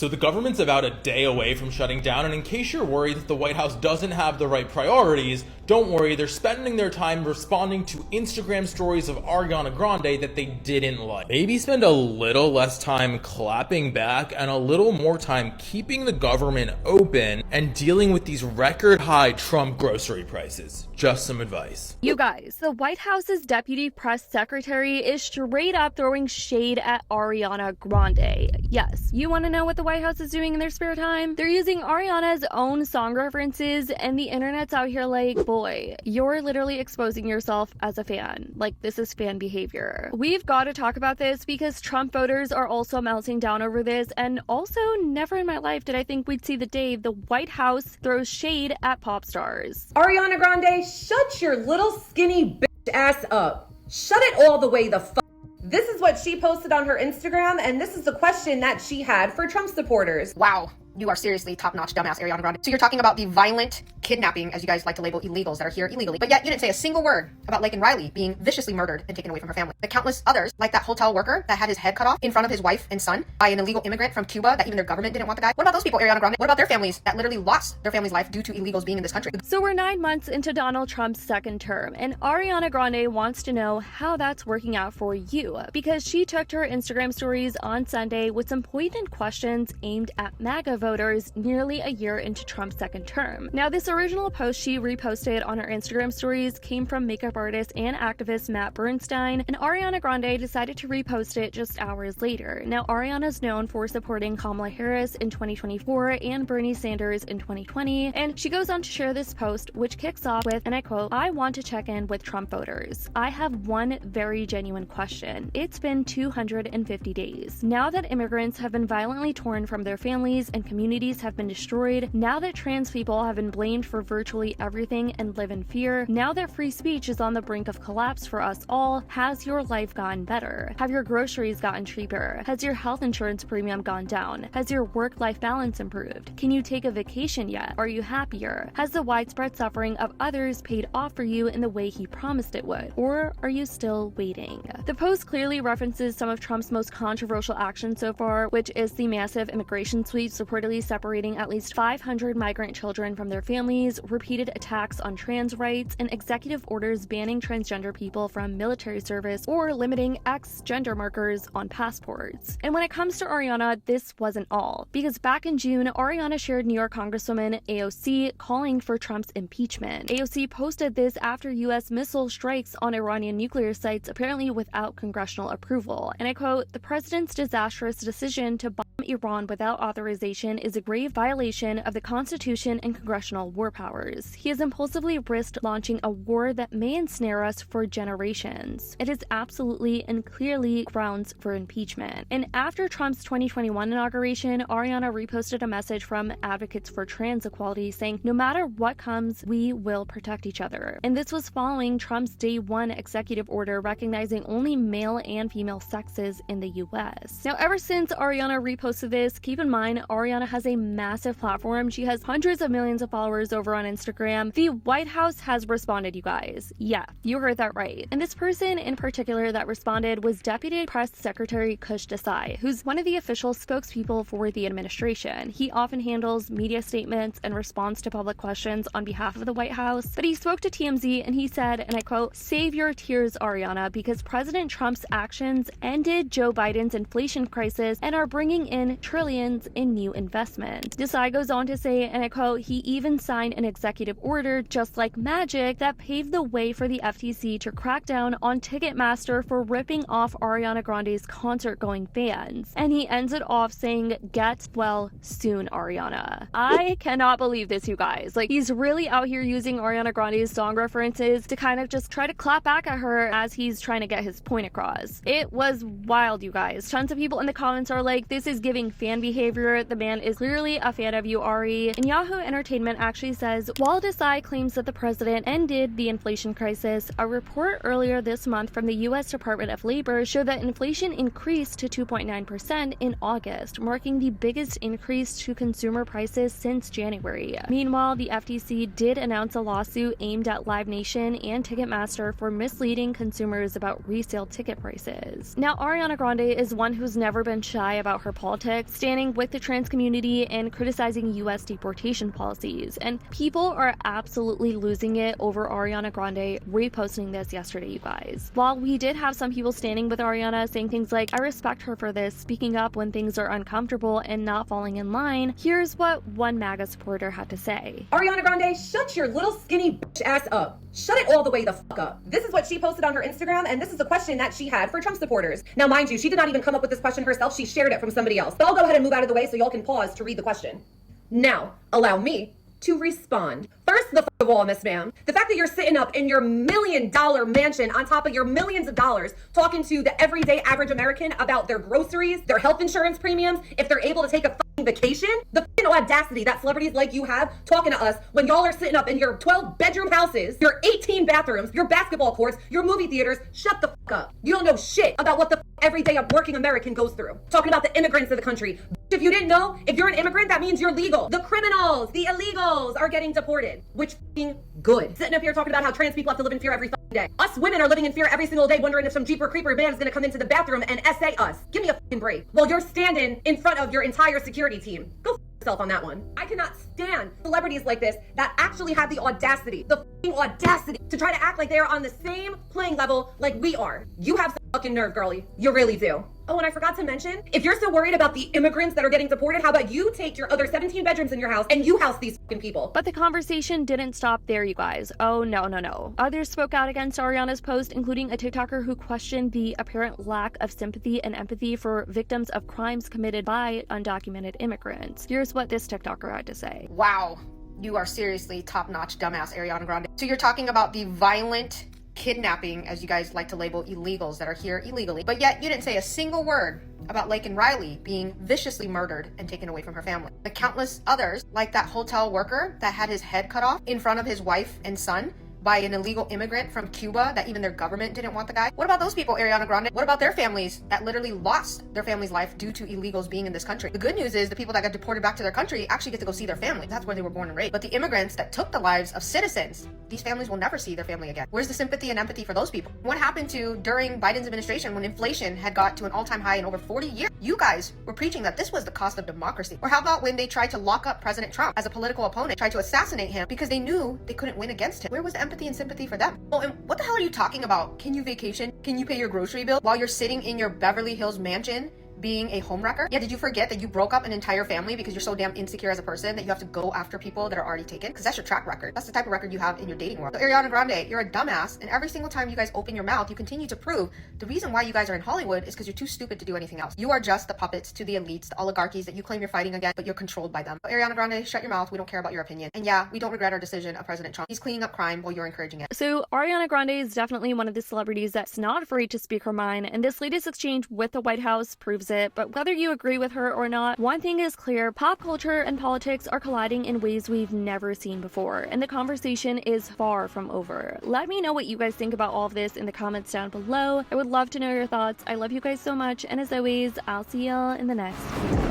So the government's about a day away from shutting down, and in case you're worried that the White House doesn't have the right priorities, don't worry, they're spending their time responding to Instagram stories of Ariana Grande that they didn't like. Maybe spend a little less time clapping back and a little more time keeping the government open and dealing with these record high Trump grocery prices. Just some advice. You guys, the White House's deputy press secretary is straight up throwing shade at Ariana Grande. Yes, you want to know what the White House is doing in their spare time? They're using Ariana's own song references, and the internet's out here like, boy, you're literally exposing yourself as a fan. Like, this is fan behavior. We've got to talk about this because Trump voters are also melting down over this, and also never in my life did I think we'd see the day the White House throws shade at pop stars. Ariana Grande, shut your little skinny bitch ass up. Shut it all the way the fuck. This is what she posted on her Instagram, and this is the question that she had for Trump supporters. Wow, you are seriously top-notch dumbass, Ariana Grande. So you're talking about the violent kidnapping, as you guys like to label illegals that are here illegally, but yet you didn't say a single word about Lake and Riley being viciously murdered and taken away from her family. The countless others, like that hotel worker that had his head cut off in front of his wife and son by an illegal immigrant from Cuba that even their government didn't want the guy. What about those people, Ariana Grande? What about their families that literally lost their family's life due to illegals being in this country? So we're 9 months into Donald Trump's second term, and Ariana Grande wants to know how that's working out for you, because she took to her Instagram stories on Sunday with some poignant questions aimed at MAGA voters nearly a year into Trump's second term. Now, this original post she reposted on her Instagram stories came from makeup artist and activist Matt Bernstein, and Ariana Grande decided to repost it just hours later. Now, Ariana's known for supporting Kamala Harris in 2024 and Bernie Sanders in 2020, and she goes on to share this post, which kicks off with, and I quote, "I want to check in with Trump voters. I have one very genuine question. It's been 250 days. Now that immigrants have been violently torn from their families and communities have been destroyed, now that trans people have been blamed for virtually everything and live in fear, now that free speech is on the brink of collapse for us all, has your life gotten better? Have your groceries gotten cheaper? Has your health insurance premium gone down? Has your work-life balance improved? Can you take a vacation yet? Are you happier? Has the widespread suffering of others paid off for you in the way he promised it would? Or are you still waiting?" The post clearly references some of Trump's most controversial actions so far, which is the massive immigration sweep reportedly separating at least 500 migrant children from their families, repeated attacks on trans rights, and executive orders banning transgender people from military service or limiting X gender markers on passports. And when it comes to Ariana, this wasn't all, because back in June, Ariana shared New York Congresswoman AOC calling for Trump's impeachment. AOC posted this after U.S. missile strikes on Iranian nuclear sites, apparently without congressional approval. And I quote, "The president's disastrous decision to bomb Iran without authorization is a grave violation of the Constitution and congressional war powers. He has impulsively risked launching a war that may ensnare us for generations. It is absolutely and clearly grounds for impeachment." And after Trump's 2021 inauguration, Ariana reposted a message from advocates for trans equality saying, "No matter what comes, we will protect each other." And this was following Trump's Day 1 executive order recognizing only male and female sexes in the US. Now, ever since Ariana reposted this, keep in mind, Ariana has a massive platform. She has hundreds of millions of followers over on Instagram. The White House has responded, you guys. Yeah, you heard that right. And this person in particular that responded was Deputy Press Secretary Kush Desai, who's one of the official spokespeople for the administration. He often handles media statements and responds to public questions on behalf of the White House, but he spoke to TMZ and he said, and I quote, "Save your tears, Ariana, because President Trump's actions ended Joe Biden's inflation crisis and are bringing in trillions in new investment." Desai goes on to say, and I quote, "He even signed an executive order just like magic that paved the way for the FTC to crack down on Ticketmaster for ripping off Ariana Grande's concert-going fans." And he ends it off saying, "Get well soon, Ariana." I cannot believe this, you guys. Like, he's really out here using Ariana Grande's song references to kind of just try to clap back at her as he's trying to get his point across. It was wild, you guys. Tons of people in the comments are like, this is giving fan behavior. The man man is clearly a fan of you, Ari. And Yahoo Entertainment actually says, while Desai claims that the president ended the inflation crisis, a report earlier this month from the U.S. Department of Labor showed that inflation increased to 2.9% in August, marking the biggest increase to consumer prices since January. Meanwhile, the FTC did announce a lawsuit aimed at Live Nation and Ticketmaster for misleading consumers about resale ticket prices. Now, Ariana Grande is one who's never been shy about her politics, standing with the trans community and criticizing U.S. deportation policies. And people are absolutely losing it over Ariana Grande reposting this yesterday, you guys. While we did have some people standing with Ariana saying things like, I respect her for this, speaking up when things are uncomfortable and not falling in line, here's what one MAGA supporter had to say. Ariana Grande, shut your little skinny bitch ass up. Shut it all the way the fuck up. This is what she posted on her Instagram, and this is a question that she had for Trump supporters. Now, mind you, she did not even come up with this question herself. She shared it from somebody else. So I'll go ahead and move out of the way so y'all can pause to read the question. Now, allow me to respond. First, the of all, Miss Ma'am, the fact that you're sitting up in your $1 million mansion on top of your millions of dollars talking to the everyday average American about their groceries, their health insurance premiums, if they're able to take a vacation, the audacity that celebrities like you have talking to us when y'all are sitting up in your 12-bedroom houses, your 18 bathrooms, your basketball courts, your movie theaters, shut the fuck up. You don't know shit about what the everyday working American goes through. Talking about the immigrants of the country. If you didn't know, if you're an immigrant, that means you're legal. The criminals, the illegals are getting deported, which good. Sitting up here talking about how trans people have to live in fear every day. Us women are living in fear every single day, wondering if some Jeeper Creeper man is gonna come into the bathroom and essay us. Give me a break. While you're standing in front of your entire security team. Go yourself on that one. I cannot stand celebrities like this that actually have the audacity, to try to act like they are on the same playing level like we are. You have some fucking nerve, girlie. You really do. Oh, and I forgot to mention, if you're so worried about the immigrants that are getting deported, how about you take your other 17 bedrooms in your house and you house these fucking people? But the conversation didn't stop there, you guys. Oh, no. Others spoke out against Ariana's post, including a TikToker who questioned the apparent lack of sympathy and empathy for victims of crimes committed by undocumented immigrants. Here's what this TikToker had to say. Wow, you are seriously top-notch dumbass, Ariana Grande. So you're talking about the violent kidnapping, as you guys like to label illegals that are here illegally, but yet you didn't say a single word about Laken Riley being viciously murdered and taken away from her family. The countless others, like that hotel worker that had his head cut off in front of his wife and son by an illegal immigrant from Cuba that even their government didn't want the guy. What about those people, Ariana Grande? What about their families that literally lost their family's life due to illegals being in this country? The good news is the people that got deported back to their country actually get to go see their family. That's where they were born and raised. But the immigrants that took the lives of citizens, these families will never see their family again. Where's the sympathy and empathy for those people? What happened to during Biden's administration when inflation had got to an all-time high in over 40 years? You guys were preaching that this was the cost of democracy. Or how about when they tried to lock up President Trump as a political opponent, tried to assassinate him because they knew they couldn't win against him? Where was the empathy and sympathy for them? Oh, and what the hell are you talking about? Can you vacation? Can you pay your grocery bill while you're sitting in your Beverly Hills mansion being a homewrecker? Yeah, did you forget that you broke up an entire family because you're so damn insecure as a person that you have to go after people that are already taken? Because that's your track record. That's the type of record you have in your dating world. So Ariana Grande, you're a dumbass, and every single time you guys open your mouth, you continue to prove the reason why you guys are in Hollywood is because you're too stupid to do anything else. You are just the puppets to the elites, the oligarchies that you claim you're fighting against, but you're controlled by them. So Ariana Grande, shut your mouth. We don't care about your opinion. And yeah, we don't regret our decision of President Trump. He's cleaning up crime while you're encouraging it. So Ariana Grande is definitely one of the celebrities that's not afraid to speak her mind, and this latest exchange with the White House proves it. But whether you agree with her or not, one thing is clear: pop culture and politics are colliding in ways we've never seen before, and the conversation is far from over. Let me know what you guys think about all of this in the comments down below. I would love to know your thoughts. I love you guys so much, and as always, I'll see y'all in the next video.